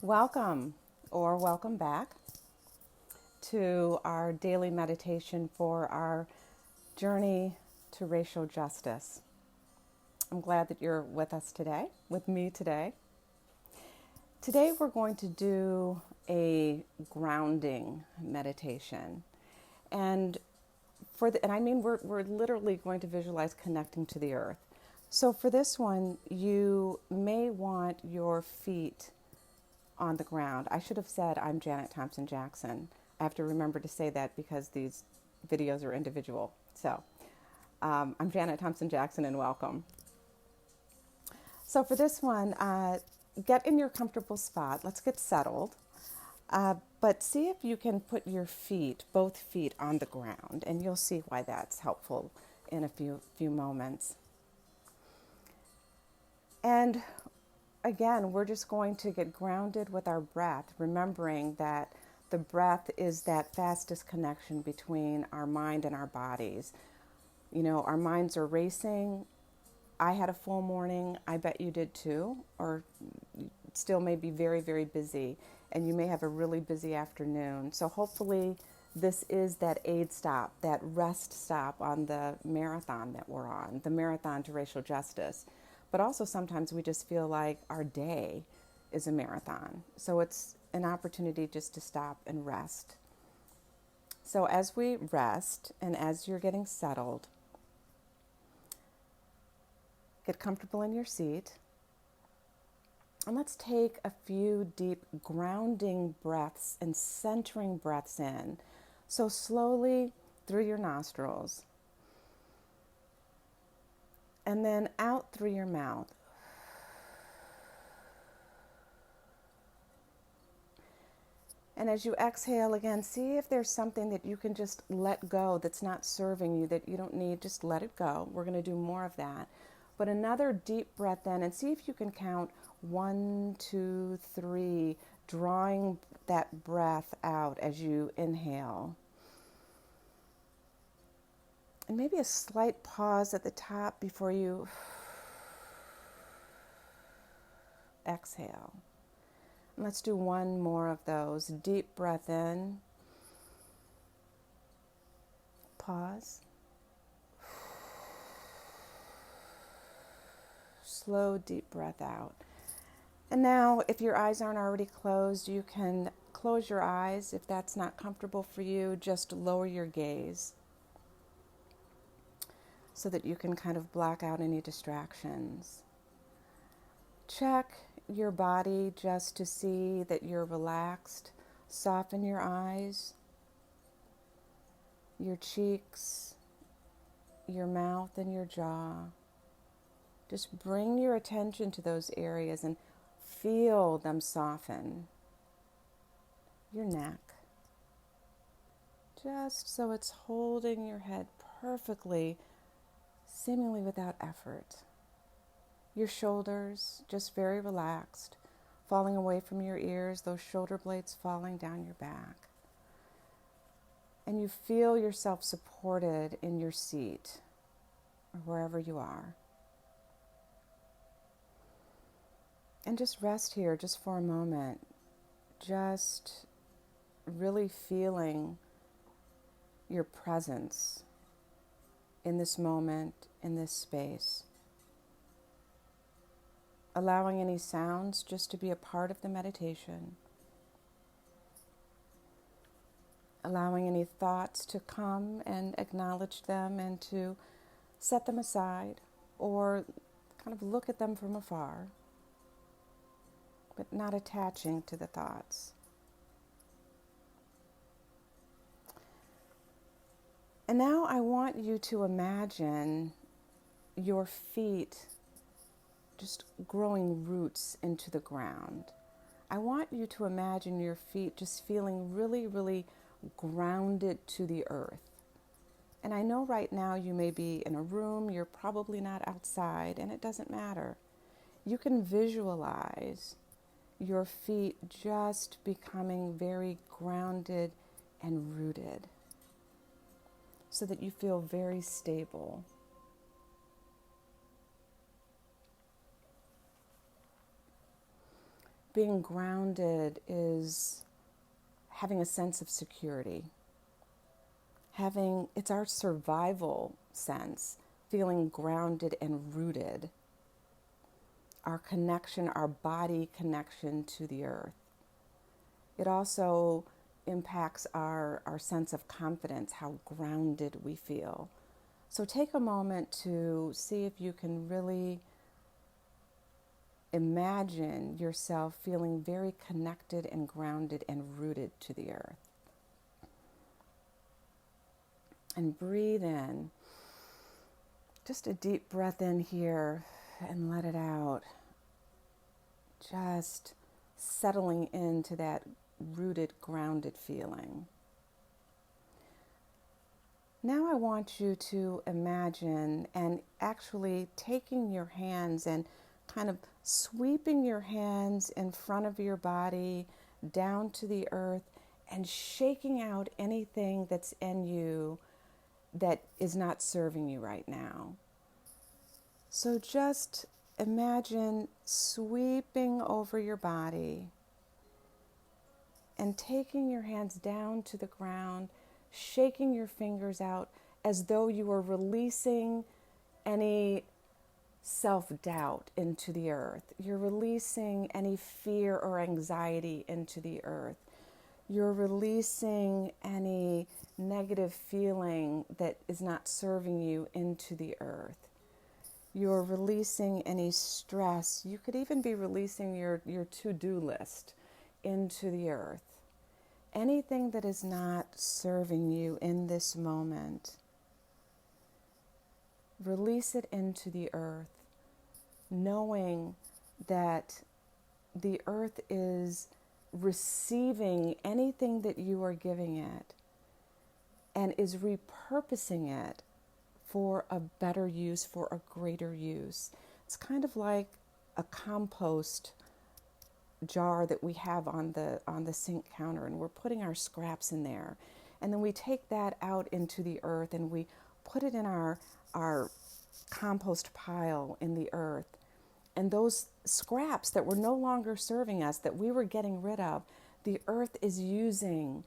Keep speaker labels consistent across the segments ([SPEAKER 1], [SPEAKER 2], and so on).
[SPEAKER 1] Welcome or welcome back to our daily meditation for our journey to racial justice. I'm glad that you're with us today, with me today. Today we're going to do a grounding meditation. And we're literally going to visualize connecting to the earth. So for this one, you may want your feet on the ground. I should have said I'm Janet Thompson Jackson. I have to remember to say that because these videos are individual. So I'm Janet Thompson Jackson and welcome. So for this one, get in your comfortable spot. Let's get settled. But see if you can put your feet, both feet, on the ground, and you'll see why that's helpful in a few moments. And again, we're just going to get grounded with our breath, remembering that the breath is that fastest connection between our mind and our bodies. You know, our minds are racing. I had a full morning. I bet you did too, or still may be very, very busy, and you may have a really busy afternoon. So hopefully this is that aid stop, that rest stop on the marathon that we're on, the marathon to racial justice. But also sometimes we just feel like our day is a marathon. So it's an opportunity just to stop and rest. So as we rest and as you're getting settled, get comfortable in your seat. And let's take a few deep grounding breaths and centering breaths in. So slowly through your nostrils. And then out through your mouth. And as you exhale again, see if there's something that you can just let go that's not serving you, that you don't need. Just let it go. We're going to do more of that. But another deep breath in and see if you can count 1, 2, 3, drawing that breath out as you inhale. And maybe a slight pause at the top before you exhale. And let's do one more of those. Deep breath in. Pause. Slow, deep breath out. And now, if your eyes aren't already closed, you can close your eyes. If that's not comfortable for you, just lower your gaze so that you can kind of block out any distractions. Check your body just to see that you're relaxed. Soften your eyes, your cheeks, your mouth, and your jaw. Just bring your attention to those areas and feel them soften. Your neck, just so it's holding your head perfectly, seemingly without effort. Your shoulders, just very relaxed, falling away from your ears, those shoulder blades falling down your back. And you feel yourself supported in your seat or wherever you are. And just rest here just for a moment, just really feeling your presence in this moment, in this space. Allowing any sounds just to be a part of the meditation. Allowing any thoughts to come and acknowledge them and to set them aside or kind of look at them from afar, but not attaching to the thoughts. And now I want you to imagine your feet just growing roots into the ground. I want you to imagine your feet just feeling really, really grounded to the earth. And I know right now you may be in a room, you're probably not outside, and it doesn't matter. You can visualize your feet just becoming very grounded and rooted so that you feel very stable. being grounded is having a sense of security. It's our survival sense, feeling grounded and rooted. Our connection, our body connection to the earth. It also impacts our sense of confidence, how grounded we feel. So take a moment to see if you can really imagine yourself feeling very connected and grounded and rooted to the earth. And breathe in. Just a deep breath in here and let it out. Just settling into that rooted, grounded feeling. Now I want you to imagine and actually taking your hands and kind of sweeping your hands in front of your body down to the earth and shaking out anything that's in you that is not serving you right now. So just imagine sweeping over your body and taking your hands down to the ground, shaking your fingers out as though you were releasing any self-doubt into the earth. You're releasing any fear or anxiety into the earth. You're releasing any negative feeling that is not serving you into the earth. You're releasing any stress. You could even be releasing your to-do list into the earth. Anything that is not serving you in this moment, release it into the earth, knowing that the earth is receiving anything that you are giving it and is repurposing it for a better use, for a greater use. It's kind of like a compost jar that we have on the sink counter, and we're putting our scraps in there, and then we take that out into the earth and we put it in our compost pile in the earth. And those scraps that were no longer serving us, that we were getting rid of, the earth is using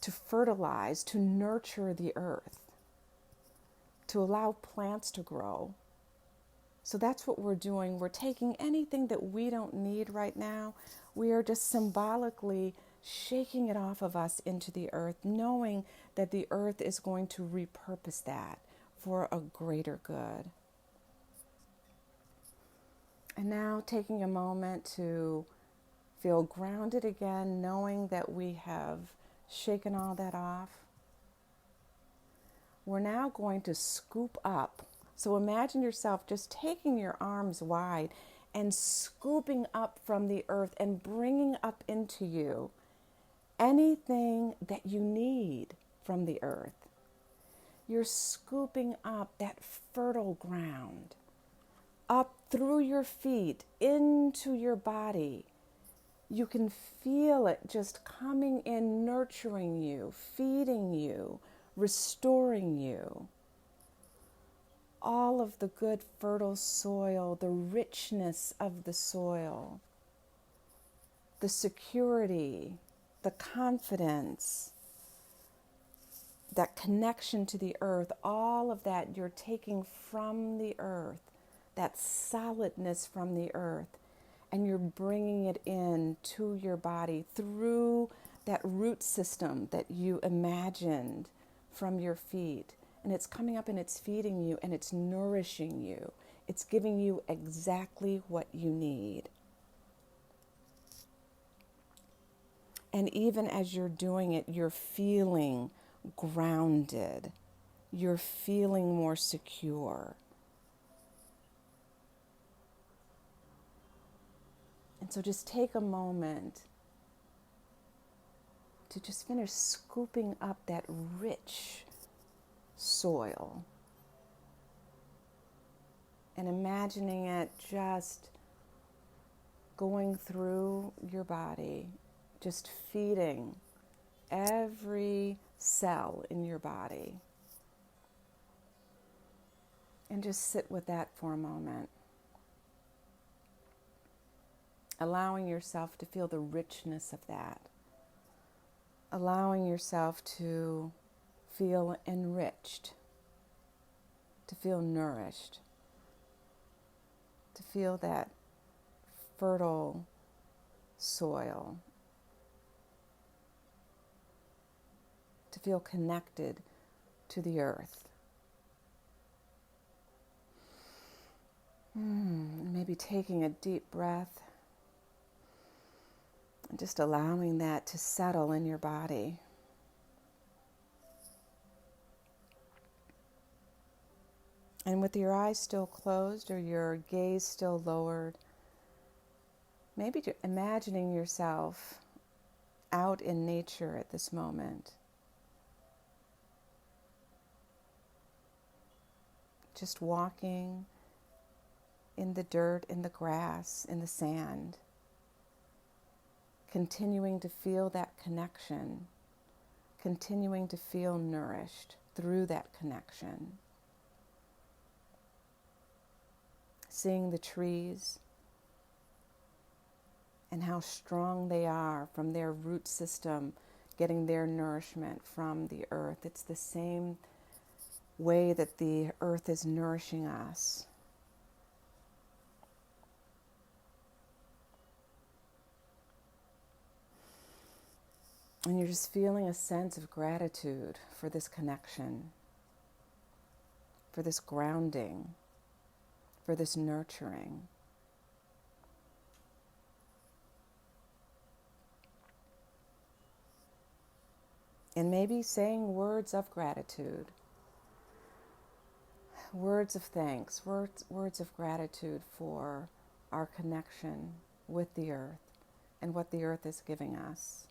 [SPEAKER 1] to fertilize, to nurture the earth, to allow plants to grow. So that's what we're doing. We're taking anything that we don't need right now. We are just symbolically shaking it off of us into the earth, knowing that the earth is going to repurpose that for a greater good. And now taking a moment to feel grounded again, knowing that we have shaken all that off. We're now going to scoop up. So imagine yourself just taking your arms wide and scooping up from the earth and bringing up into you anything that you need from the earth. You're scooping up that fertile ground, up through your feet, into your body. You can feel it just coming in, nurturing you, feeding you, restoring you. All of the good fertile soil, the richness of the soil, the security, the confidence, that connection to the earth, all of that you're taking from the earth, that solidness from the earth, and you're bringing it in to your body through that root system that you imagined from your feet. And it's coming up and it's feeding you and it's nourishing you. It's giving you exactly what you need. And even as you're doing it, you're feeling grounded. You're feeling more secure. And so just take a moment to just finish scooping up that rich soil and imagining it just going through your body, just feeding every cell in your body. And just sit with that for a moment. allowing yourself to feel the richness of that, allowing yourself to feel enriched, to feel nourished, to feel that fertile soil, to feel connected to the earth. Maybe taking a deep breath and just allowing that to settle in your body. And with your eyes still closed or your gaze still lowered, maybe imagining yourself out in nature at this moment. Just walking in the dirt, in the grass, in the sand. Continuing to feel that connection. Continuing to feel nourished through that connection. Seeing the trees and how strong they are from their root system, getting their nourishment from the earth. It's the same way that the earth is nourishing us. And you're just feeling a sense of gratitude for this connection, for this grounding, for this nurturing. And maybe saying words of gratitude, words of thanks, words of gratitude for our connection with the earth and what the earth is giving us.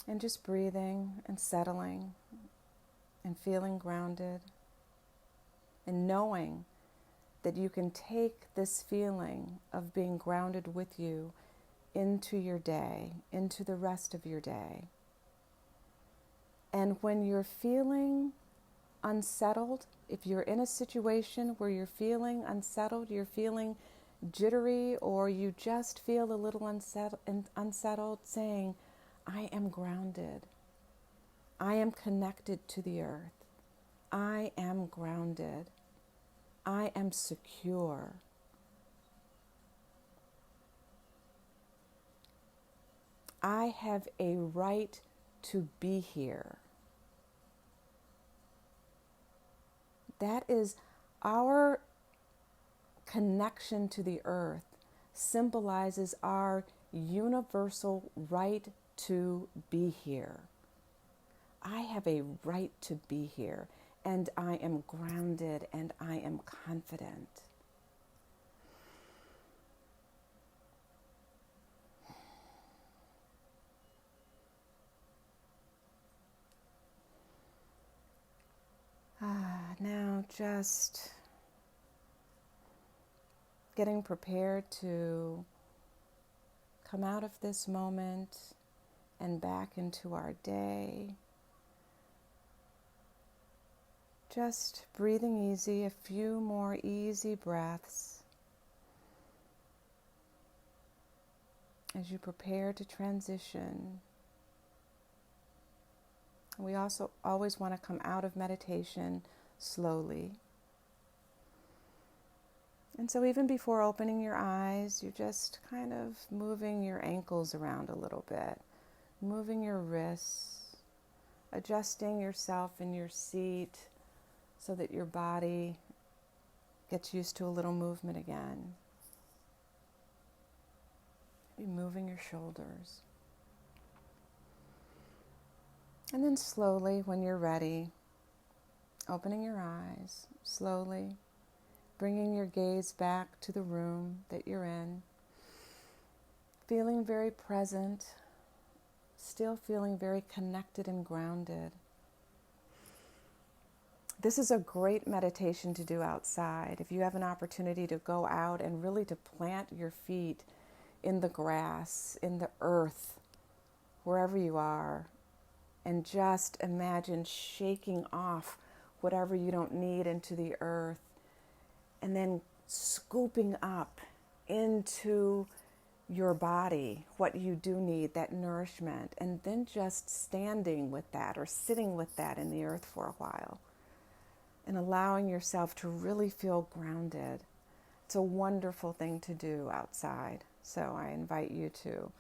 [SPEAKER 1] And just breathing and settling and feeling grounded and knowing that you can take this feeling of being grounded with you into your day, into the rest of your day. And when you're feeling unsettled, if you're in a situation where you're feeling unsettled, you're feeling jittery, or you just feel a little unsettled, saying, I am grounded. I am connected to the earth. I am grounded. I am secure. I have a right to be here. That is our connection to the earth, symbolizes our universal right to be here. I have a right to be here, and I am grounded and I am confident. Now just getting prepared to come out of this moment and back into our day. Just breathing easy, a few more easy breaths as you prepare to transition. We also always want to come out of meditation slowly. And so even before opening your eyes, you're just kind of moving your ankles around a little bit, moving your wrists, adjusting yourself in your seat so that your body gets used to a little movement again. Maybe moving your shoulders. And then slowly, when you're ready, opening your eyes, slowly, bringing your gaze back to the room that you're in, feeling very present, still feeling very connected and grounded. This is a great meditation to do outside. If you have an opportunity to go out and really to plant your feet in the grass, in the earth, wherever you are, and just imagine shaking off whatever you don't need into the earth, and then scooping up into your body what you do need, that nourishment, and then just standing with that or sitting with that in the earth for a while and allowing yourself to really feel grounded. It's a wonderful thing to do outside, so I invite you to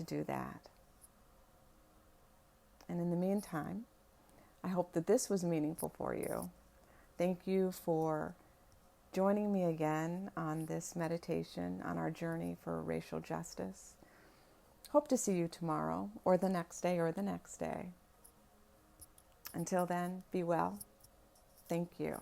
[SPEAKER 1] do that. And in the meantime, I hope that this was meaningful for you. Thank you for joining me again on this meditation on our journey for racial justice. Hope to see you tomorrow or the next day or the next day. Until then, be well. Thank you.